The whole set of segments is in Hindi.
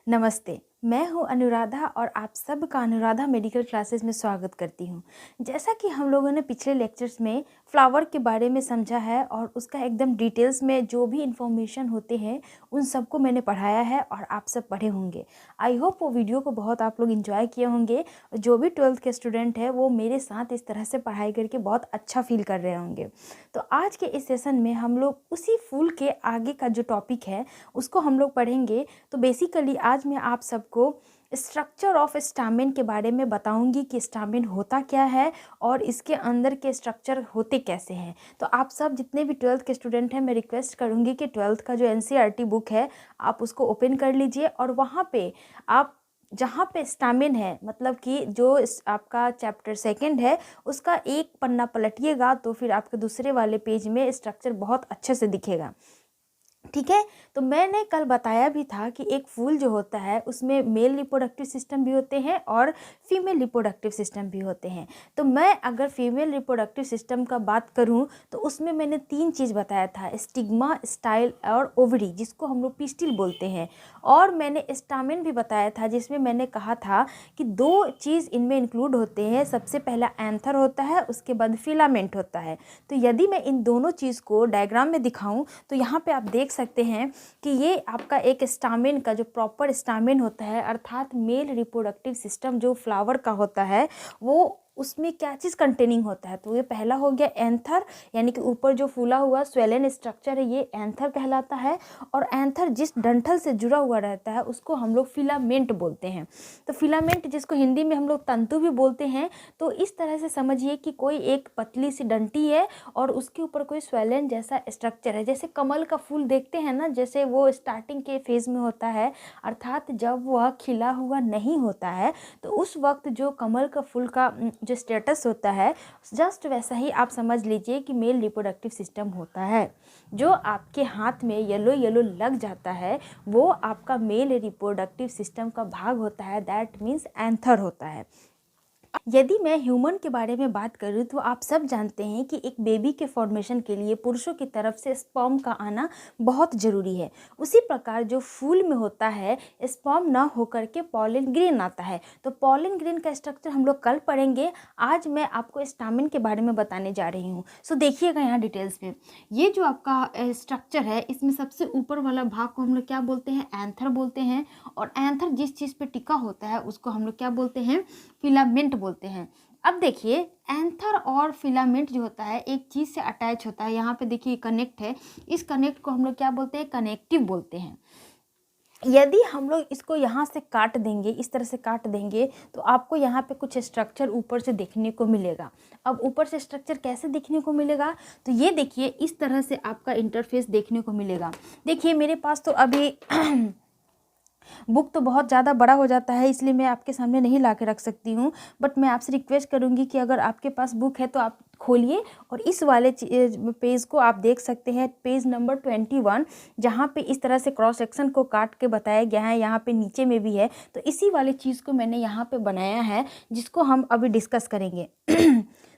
नमस्ते, मैं हूँ अनुराधा और आप सबका अनुराधा मेडिकल क्लासेस में स्वागत करती हूँ। जैसा कि हम लोगों ने पिछले लेक्चर्स में फ्लावर के बारे में समझा है और उसका एकदम डिटेल्स में जो भी इन्फॉर्मेशन होते हैं उन सबको मैंने पढ़ाया है और आप सब पढ़े होंगे। आई होप वो वीडियो को बहुत आप लोग इन्जॉय किए होंगे। जो भी 12th के स्टूडेंट हैं वो मेरे साथ इस तरह से पढ़ाई करके बहुत अच्छा फील कर रहे होंगे। तो आज के इस सेशन में हम लोग उसी फूल के आगे का जो टॉपिक है उसको हम लोग पढ़ेंगे। तो बेसिकली आज मैं आप सबको स्ट्रक्चर ऑफ स्टामेन के बारे में बताऊंगी कि स्टामेन होता क्या है और इसके अंदर के स्ट्रक्चर होते कैसे हैं। तो आप सब जितने भी 12th के स्टूडेंट हैं मैं रिक्वेस्ट करूंगी कि 12th का जो एनसीईआरटी बुक है आप उसको ओपन कर लीजिए और वहाँ पे आप जहाँ पे स्टामेन है मतलब कि जो आपका चैप्टर 2 है उसका एक पन्ना पलटिएगा तो फिर आपके दूसरे वाले पेज में स्ट्रक्चर बहुत अच्छे से दिखेगा। ठीक है, तो मैंने कल बताया भी था कि एक फूल जो होता है उसमें मेल रिप्रोडक्टिव सिस्टम भी होते हैं और फीमेल रिप्रोडक्टिव सिस्टम भी होते हैं। तो मैं अगर फीमेल रिप्रोडक्टिव सिस्टम का बात करूं तो उसमें मैंने 3 चीज़ बताया था, स्टिग्मा, स्टाइल और ओवरी, जिसको हम लोग पिस्टिल बोलते हैं। और मैंने स्टामेन भी बताया था जिसमें मैंने कहा था कि 2 चीज़ इनमें इंक्लूड होते हैं। सबसे पहला एंथर होता है, उसके बाद फिलामेंट होता है। तो यदि मैं इन दोनों चीज़ को डायग्राम में दिखाऊं तो यहाँ पे आप देख सकते हैं कि ये आपका एक स्टामेन का जो प्रॉपर स्टामेन होता है अर्थात मेल रिप्रोडक्टिव सिस्टम जो फ्लावर का होता है वो उसमें क्या चीज़ कंटेनिंग होता है। तो ये पहला हो गया एंथर, यानी कि ऊपर जो फूला हुआ स्वेलन स्ट्रक्चर है ये एंथर कहलाता है। और एंथर जिस डंठल से जुड़ा हुआ रहता है उसको हम लोग फिलामेंट बोलते हैं। तो फिलामेंट जिसको हिंदी में हम लोग तंतु भी बोलते हैं। तो इस तरह से समझिए कि कोई एक पतली सी डंटी है और उसके ऊपर कोई स्वेलन जैसा स्ट्रक्चर है। जैसे कमल का फूल देखते हैं ना, जैसे वो स्टार्टिंग के फेज में होता है अर्थात जब वह खिला हुआ नहीं होता है तो उस वक्त जो कमल का फूल का जो स्टेटस होता है जस्ट वैसा ही आप समझ लीजिए कि मेल रिप्रोडक्टिव सिस्टम होता है। जो आपके हाथ में येलो येलो लग जाता है वो आपका मेल रिप्रोडक्टिव सिस्टम का भाग होता है, दैट मीन्स एंथर होता है। यदि मैं ह्यूमन के बारे में बात करूँ तो आप सब जानते हैं कि एक बेबी के फॉर्मेशन के लिए पुरुषों की तरफ से स्पर्म का आना बहुत ज़रूरी है। उसी प्रकार जो फूल में होता है स्पर्म ना होकर के पॉलन ग्रेन आता है। तो पॉलन ग्रेन का स्ट्रक्चर हम लोग कल पढ़ेंगे। आज मैं आपको स्टामेन के बारे में बताने जा रही हूँ। सो देखिएगा यहाँ डिटेल्स में, ये जो आपका स्ट्रक्चर है इसमें सबसे ऊपर वाला भाग को हम लोग क्या बोलते हैं, एंथर बोलते हैं। और एंथर जिस चीज़ पे टिका होता है उसको हम लोग क्या बोलते हैं, फिलामेंट बोलते हैं। अब देखिए एंथर और फिलामेंट जो होता है एक चीज़ से अटैच होता है। यहाँ पे देखिए कनेक्ट है, इस कनेक्ट को हम लोग क्या बोलते हैं, कनेक्टिव बोलते हैं। यदि हम लोग इसको यहाँ से काट देंगे, इस तरह से काट देंगे तो आपको यहाँ पे कुछ स्ट्रक्चर ऊपर से देखने को मिलेगा। अब ऊपर से स्ट्रक्चर कैसे देखने को मिलेगा, तो ये देखिए इस तरह से आपका इंटरफेस देखने को मिलेगा। देखिए मेरे पास तो अभी बुक तो बहुत ज़्यादा बड़ा हो जाता है इसलिए मैं आपके सामने नहीं ला के रख सकती हूँ, बट मैं आपसे रिक्वेस्ट करूँगी कि अगर आपके पास बुक है तो आप खोलिए और इस वाले पेज को आप देख सकते हैं, पेज नंबर 21, जहाँ पे इस तरह से क्रॉस सेक्शन को काट के बताया गया है। यहाँ पे नीचे में भी है, तो इसी वाले चीज़ को मैंने यहाँ पे बनाया है जिसको हम अभी डिस्कस करेंगे।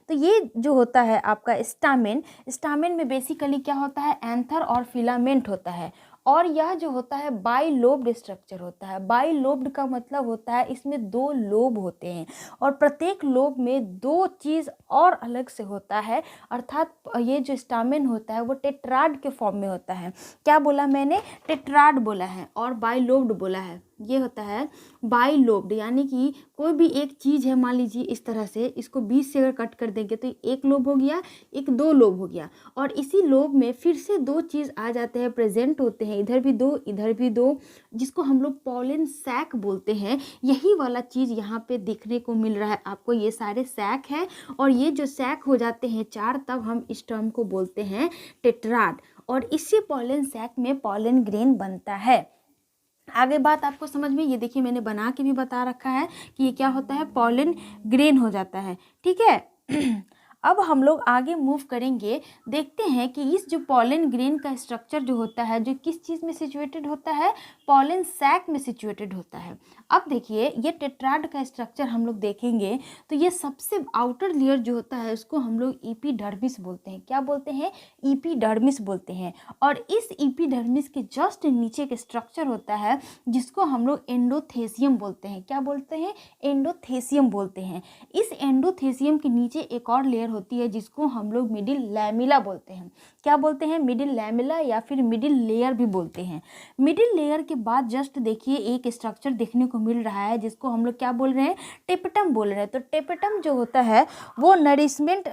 तो ये जो होता है आपका स्टामेन, स्टामेन में बेसिकली क्या होता है, एंथर और फिलामेंट होता है। और यह जो होता है बाइलोब्ड स्ट्रक्चर होता है। बाइलोब्ड का मतलब होता है इसमें 2 लोब होते हैं और प्रत्येक लोब में 2 चीज़ और अलग से होता है अर्थात ये जो स्टामेन होता है वो टेट्राड के फॉर्म में होता है। क्या बोला मैंने, टेट्राड बोला है और बाइलोब्ड बोला है। ये होता है बाइलोब्ड, यानी कि कोई भी एक चीज़ है, मान लीजिए इस तरह से, इसको बीच से अगर कट कर देंगे तो एक लोब हो गया, एक 2 लोब हो गया। और इसी लोब में फिर से 2 चीज़ आ जाते हैं, प्रेजेंट होते हैं, इधर भी 2 इधर भी 2, जिसको हम लोग पॉलन सैक बोलते हैं। यही वाला चीज़ यहाँ पे देखने को मिल रहा है आपको, ये सारे सैक है और ये जो सैक हो जाते हैं 4 तब हम इस टर्म को बोलते हैं टेट्राड। और इसी पॉलन सैक में पॉलन ग्रेन बनता है। आगे बात आपको समझ में, ये देखिए मैंने बना के भी बता रखा है कि ये क्या होता है, पॉलन ग्रेन हो जाता है। ठीक है। अब हम लोग आगे मूव करेंगे, देखते हैं कि इस जो पॉलन ग्रेन का स्ट्रक्चर जो होता है जो किस चीज़ में सिचुएटेड होता है, पॉलन सैक में सिचुएटेड होता है। अब देखिए ये टेट्राड का स्ट्रक्चर हम लोग देखेंगे तो ये सबसे आउटर लेयर जो होता है उसको हम लोग एपिडर्मिस बोलते हैं। क्या बोलते हैं? एपिडर्मिस बोलते हैं। और इस एपिडर्मिस के जस्ट नीचे एक स्ट्रक्चर होता है जिसको हम लोग एंडोथेसियम बोलते हैं। क्या बोलते हैं? एंडोथेसियम बोलते हैं। इस एंडोथेसियम के नीचे एक और लेयर होती है जिसको हम लोग मिडिल लैमिला बोलते हैं। क्या बोलते हैं? मिडिल लैमिला या फिर मिडिल लेयर भी बोलते हैं। मिडिल लेयर के बाद जस्ट देखिए एक स्ट्रक्चर देखने को मिल रहा है जिसको हम लोग क्या बोल रहे हैं? टेपेटम बोल रहे हैं। तो टेपेटम जो होता है वो नरिशमेंट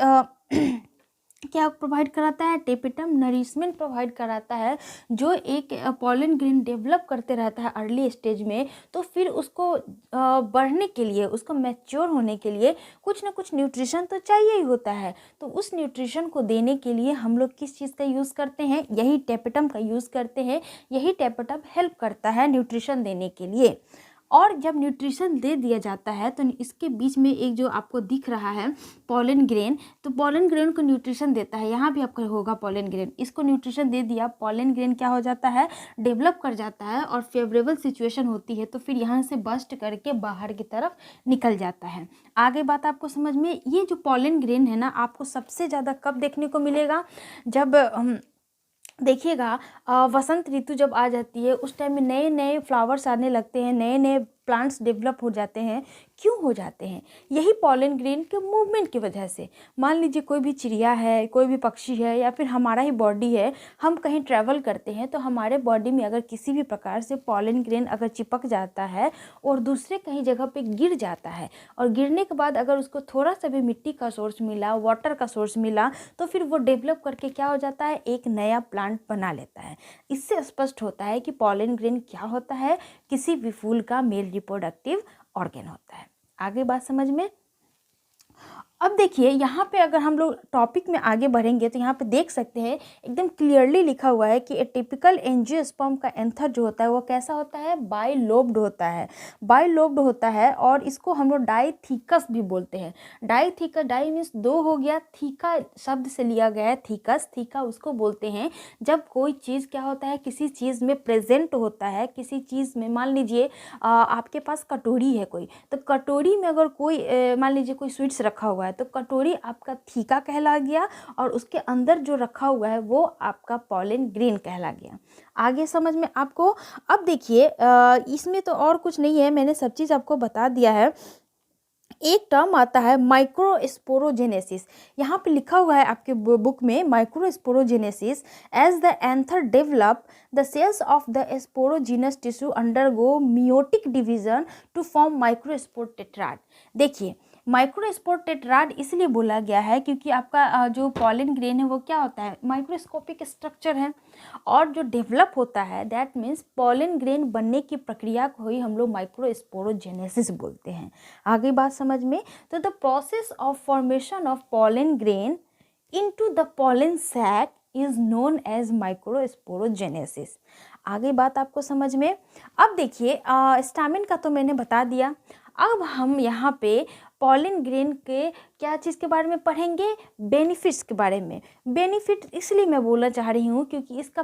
क्या प्रोवाइड कराता है? टेपेटम नरिशमेंट प्रोवाइड कराता है। जो एक पॉलन ग्रेन डेवलप करते रहता है अर्ली स्टेज में, तो फिर उसको बढ़ने के लिए, उसको मैच्योर होने के लिए कुछ ना कुछ न्यूट्रिशन तो चाहिए ही होता है। तो उस न्यूट्रिशन को देने के लिए हम लोग किस चीज़ का यूज़ करते हैं? यही टेपेटम का यूज़ करते हैं। यही टेपेटम हेल्प करता है न्यूट्रिशन देने के लिए। और जब न्यूट्रिशन दे दिया जाता है तो इसके बीच में एक जो आपको दिख रहा है पॉलन ग्रेन, तो पॉलन ग्रेन को न्यूट्रिशन देता है। यहाँ भी आपका होगा पॉलन ग्रेन, इसको न्यूट्रिशन दे दिया, पॉलन ग्रेन क्या हो जाता है? डेवलप कर जाता है और फेवरेबल सिचुएशन होती है तो फिर यहाँ से बस्ट करके बाहर की तरफ निकल जाता है। आगे बात आपको समझ में, ये जो पॉलन ग्रेन है ना आपको सबसे ज़्यादा कब देखने को मिलेगा? जब देखिएगा वसंत ऋतु जब आ जाती है उस टाइम में नए नए फ्लावर्स आने लगते हैं, नए नए प्लांट्स डेवलप हो जाते हैं। क्यों हो जाते हैं? यही पॉलन ग्रेन के मूवमेंट की वजह से। मान लीजिए कोई भी चिड़िया है, कोई भी पक्षी है या फिर हमारा ही बॉडी है, हम कहीं ट्रैवल करते हैं तो हमारे बॉडी में अगर किसी भी प्रकार से पॉलन ग्रेन अगर चिपक जाता है और दूसरे कहीं जगह पे गिर जाता है और गिरने के बाद अगर उसको थोड़ा सा भी मिट्टी का सोर्स मिला, वाटर का सोर्स मिला, तो फिर वो डेवलप करके क्या हो जाता है? एक नया प्लांट बना लेता है। इससे स्पष्ट होता है कि पॉलन ग्रेन क्या होता है? किसी भी फूल का मेल रिप्रोडक्टिव ऑर्गन होता है। आगे बात समझ में? अब देखिए यहाँ पे अगर हम लोग टॉपिक में आगे बढ़ेंगे तो यहाँ पे देख सकते हैं एकदम क्लियरली लिखा हुआ है कि ए टिपिकल एंजियोस्पर्म का एंथर जो होता है वो कैसा होता है? बाइलोब्ड होता है। बाइलोब्ड होता है और इसको हम लोग डाइथिकस भी बोलते हैं। डाइथिकस, डाई मीन्स दो हो गया, थीका शब्द से लिया गया है थीकस। थीका उसको बोलते हैं जब कोई चीज़ क्या होता है? किसी चीज़ में प्रेजेंट होता है, किसी चीज़ में मान लीजिए आपके पास कटोरी है कोई, तो कटोरी में अगर कोई मान लीजिए कोई स्वीट्स रखा हुआ है तो कटोरी आपका थीका कहला गया और उसके अंदर जो रखा हुआ है वो आपका पॉलन ग्रेन कहला गया। आगे समझ में आपको? अब देखिए इसमें तो और कुछ नहीं है, मैंने सब चीज़ आपको बता दिया है। एक टर्म आता है माइक्रोस्पोरोजेनेसिस। यहाँ पे लिखा हुआ है आपके बुक में microsporogenesis. As the anther develop the cells of the sporogenous tissue undergo meiotic division to form microspore tetrad. देखिए माइक्रोस्पोर टेट्राड इसलिए बोला गया है क्योंकि आपका जो पॉलन ग्रेन है वो क्या होता है? माइक्रोस्कोपिक स्ट्रक्चर है और जो डेवलप होता है दैट मीन्स पॉलन ग्रेन बनने की प्रक्रिया को ही हम लोग माइक्रोस्पोरोजेनेसिस बोलते हैं। आगे बात समझ में? तो the process of formation of pollen grain into the pollen sac is known as microsporogenesis. आगे बात आपको समझ में? अब देखिए स्टामिन का तो मैंने बता दिया। अब हम यहाँ पे पॉलन ग्रेन के क्या चीज़ के बारे में पढ़ेंगे? बेनिफिट्स के बारे में। बेनिफिट इसलिए मैं बोलना चाह रही हूँ क्योंकि इसका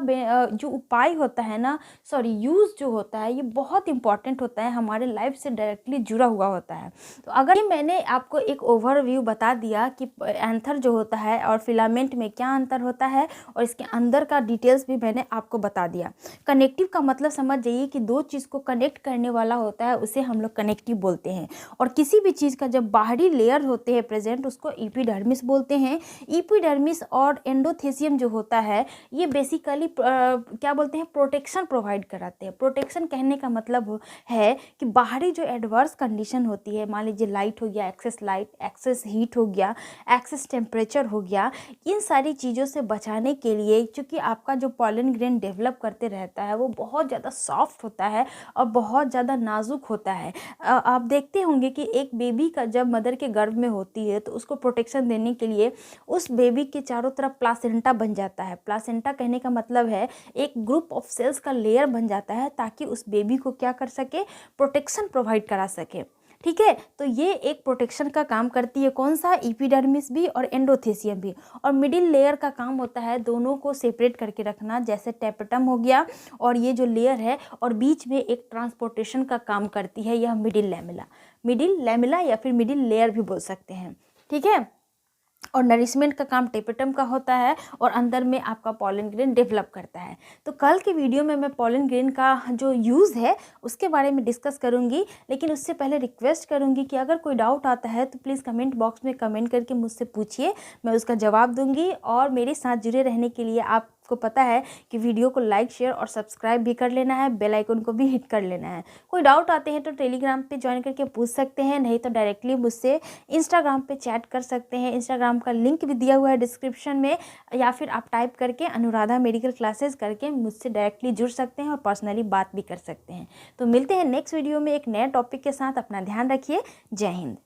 जो उपाय होता है ना, सॉरी यूज़ जो होता है ये बहुत इंपॉर्टेंट होता है, हमारे लाइफ से डायरेक्टली जुड़ा हुआ होता है। तो अगर ये मैंने आपको एक ओवरव्यू बता दिया कि एंथर जो होता है और फिलामेंट में क्या अंतर होता है और इसके अंदर का डिटेल्स भी मैंने आपको बता दिया। कनेक्टिव का मतलब समझ जाइए कि दो चीज़ को कनेक्ट करने वाला होता है उसे हम लोग कनेक्टिव बोलते हैं। और किसी भी चीज़ का जब बाहरी लेयर होते हैं प्रेजेंट उसको एपिडर्मिस बोलते हैं। एपिडर्मिस और एंडोथेसियम जो होता है ये बेसिकली क्या बोलते हैं? प्रोटेक्शन प्रोवाइड कराते हैं। प्रोटेक्शन कहने का मतलब है कि बाहरी जो एडवर्स कंडीशन होती है, मान लीजिए लाइट हो गया, एक्सेस लाइट, एक्सेस हीट हो गया, एक्सेस टेम्परेचर हो गया, इन सारी चीज़ों से बचाने के लिए चूँकि आपका जो पॉलन ग्रेन डेवलप करते रहता है वो बहुत ज़्यादा सॉफ्ट होता है और बहुत ज़्यादा नाजुक होता है। आप देखते होंगे कि एक बेबी का जब मदर के गर्भ में होती है तो उसको प्रोटेक्शन देने के लिए उस बेबी के चारों तरफ प्लासेंटा बन जाता है। प्लासेंटा कहने का मतलब है एक ग्रुप ऑफ सेल्स का लेयर बन जाता है ताकि उस बेबी को क्या कर सके? प्रोटेक्शन प्रोवाइड करा सके। ठीक है। तो ये एक प्रोटेक्शन का काम करती है, कौन सा, एपिडर्मिस भी और एंडोथेसियम भी। और मिडिल लेयर का काम होता है दोनों को सेपरेट करके रखना, जैसे टेपेटम हो गया और ये जो लेयर है, और बीच में एक ट्रांसपोर्टेशन का काम करती है यह मिडिल लैमेला या फिर मिडिल लेयर भी बोल सकते हैं। ठीक है। और नरिशमेंट का काम टेपेटम का होता है और अंदर में आपका पॉलन ग्रेन डेवलप करता है। तो कल के वीडियो में मैं पॉलन ग्रेन का जो यूज़ है उसके बारे में डिस्कस करूंगी, लेकिन उससे पहले रिक्वेस्ट करूंगी कि अगर कोई डाउट आता है तो प्लीज़ कमेंट बॉक्स में कमेंट करके मुझसे पूछिए, मैं उसका जवाब दूंगी। और मेरे साथ जुड़े रहने के लिए आपको पता है कि वीडियो को लाइक, शेयर और सब्सक्राइब भी कर लेना है, बेल आइकन को भी हिट कर लेना है। कोई डाउट आते हैं तो टेलीग्राम पे ज्वाइन करके पूछ सकते हैं, नहीं तो डायरेक्टली मुझसे इंस्टाग्राम पे चैट कर सकते हैं। इंस्टाग्राम का लिंक भी दिया हुआ है डिस्क्रिप्शन में, या फिर आप टाइप करके अनुराधा मेडिकल क्लासेस करके मुझसे डायरेक्टली जुड़ सकते हैं और पर्सनली बात भी कर सकते हैं। तो मिलते हैं नेक्स्ट वीडियो में एक नए टॉपिक के साथ। अपना ध्यान रखिए। जय हिंद।